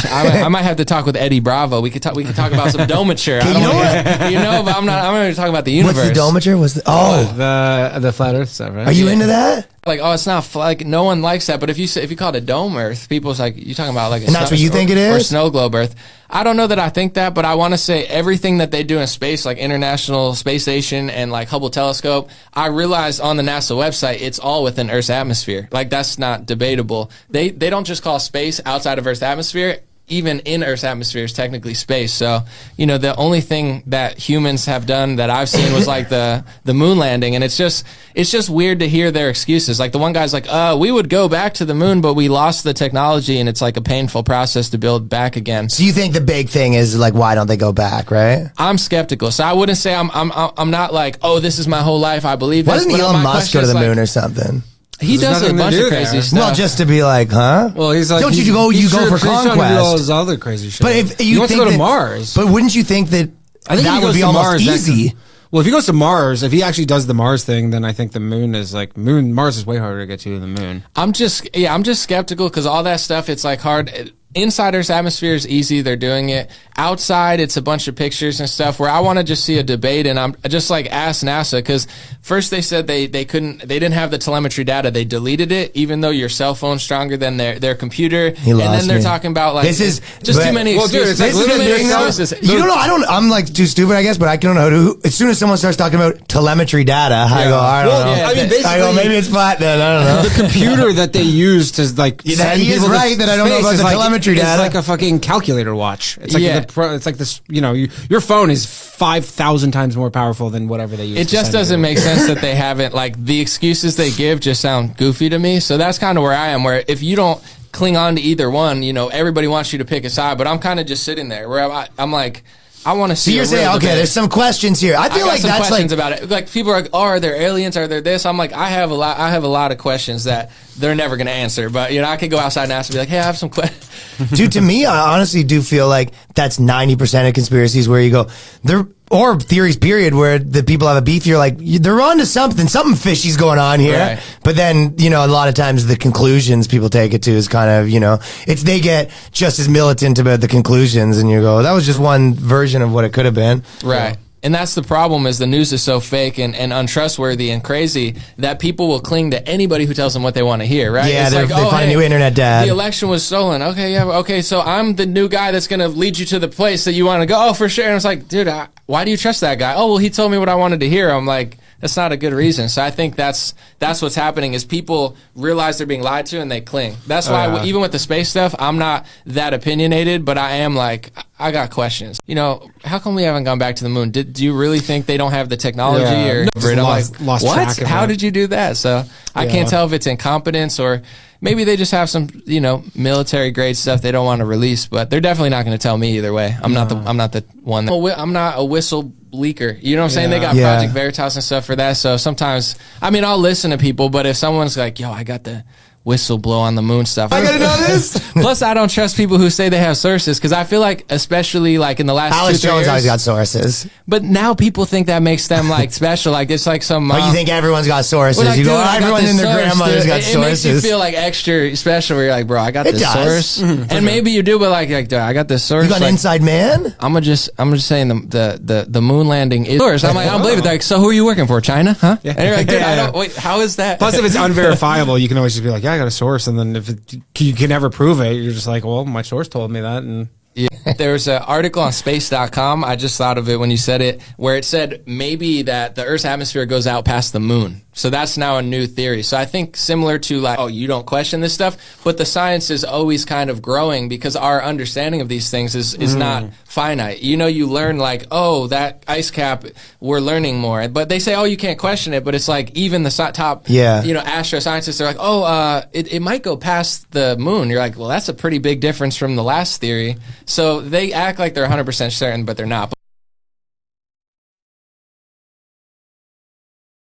I might have to talk with Eddie Bravo. We could talk about some domature. Okay, you know what? But I'm going to talk about the universe. What's the domature? The flat Earth stuff, right? Are you into that? Like, oh, it's not like no one likes that. But if you call it a dome Earth, people's like, you're talking about like a and that's what you think it is, or snow globe Earth. I don't know that I think that, but I want to say everything that they do in space, like International Space Station and like Hubble Telescope, I realized on the NASA website, it's all within Earth's atmosphere. Like, that's not debatable. They don't just call space outside of Earth's atmosphere. Even in Earth's atmosphere is technically space. So, the only thing that humans have done that I've seen was like the moon landing. And it's just weird to hear their excuses. Like the one guy's like, we would go back to the moon, but we lost the technology and it's like a painful process to build back again. So you think the big thing is like, why don't they go back, right? I'm skeptical. So I wouldn't say I'm not like, oh, this is my whole life, I believe this. Why doesn't Elon Musk go to the moon or something? He does a bunch of crazy stuff. Well, just to be like, huh? Well, he's like, don't you go for conquest? Do all this other crazy shit. But if you he wants to go to Mars. But wouldn't you think that I think that would be almost easy? Well, if he goes to Mars, if he actually does the Mars thing, then I think the moon is like Mars is way harder to get to than the moon. I'm just skeptical because all that stuff, it's like hard. Inside Earth's atmosphere is easy. They're doing it. Outside, it's a bunch of pictures and stuff where I want to just see a debate. And I'm just like, ask NASA, because first they said they didn't have the telemetry data. They deleted it, even though your cell phone's stronger than their computer. And then they're talking about like, this is just too many excuses. You don't know. I'm like too stupid, I guess, but I don't know. As soon as someone starts talking about telemetry data, I go, I don't know. I mean, basically, maybe it's flat then. I don't know. The computer that they use to like send he is people right to that I don't know about the telemetry data. It's like a fucking calculator watch. It's like it's like this. Your phone is 5,000 times more powerful than whatever they use. It just doesn't make sense that they haven't, like, the excuses they give just sound goofy to me. So that's kind of where I am, where if you don't cling on to either one, everybody wants you to pick a side, but I'm kind of just sitting there where I'm like, I want to see. So you're saying, okay, there's some questions here. I feel like some that's questions about it. Like people are like, oh, are there aliens? Are there this? I'm like, I have a lot of questions that they're never going to answer. But I could go outside and ask and be like, hey, I have some questions. Dude, to me, I honestly do feel like that's 90% of conspiracies where you go, or theories, period, where the people have a beef. You're like, they're on to something fishy's going on here. Right. But then, a lot of times the conclusions people take it to is kind of, they get just as militant about the conclusions, and you go, that was just one version of what it could have been. Right. And that's the problem, is the news is so fake and untrustworthy and crazy that people will cling to anybody who tells them what they want to hear, right? Yeah, they find a new internet dad. The election was stolen. Okay, yeah, okay, so I'm the new guy that's going to lead you to the place that you want to go. Oh, for sure. And it's like, dude, why do you trust that guy? Oh, well, he told me what I wanted to hear. I'm like, that's not a good reason. So I think that's what's happening, is people realize they're being lied to and they cling. That's why even with the space stuff, I'm not that opinionated, but I am like, I got questions. How come we haven't gone back to the moon? Do you really think they don't have the technology or lost what? track of How that. did you do that? So I can't tell if it's incompetence or maybe they just have some, military grade stuff they don't want to release, but they're definitely not going to tell me either way. I'm not the one. I'm not a whistle leaker. You know what I'm saying? They got Project Veritas and stuff for that. So sometimes, I'll listen to people, but if someone's like, yo, I got the whistle blow on the moon stuff. I gotta know this. Plus, I don't trust people who say they have sources, because I feel like, especially like in the last Alex 2-3 Jones years, always got sources. But now people think that makes them like special. Like it's like some. You think everyone's got sources? Like, you go, dude, everyone in their grandmother's got it sources. It makes you feel like extra special. Where you're like, bro, I got this source, and maybe you do, but like, dude, I got this source. You got an inside man. I'm just saying the moon landing is source. I'm like, I don't believe it. They're like, so who are you working for? China? Huh? Yeah. And you're like, dude, I don't. Wait, how is that? Plus, if it's unverifiable, you can always just be like, yeah, I got a source, and then if you can never prove it, you're just like, well, my source told me that, and. Yeah. There's an article on space.com, I just thought of it when you said it, where it said maybe that the Earth's atmosphere goes out past the moon. So that's now a new theory. So I think similar to like, oh, you don't question this stuff, but the science is always kind of growing because our understanding of these things is not finite. You learn like, oh, that ice cap, we're learning more. But they say, oh, you can't question it. But it's like even the top, astroscientists are like, oh, it might go past the moon. You're like, well, that's a pretty big difference from the last theory. So they act like they're 100% certain, but they're not.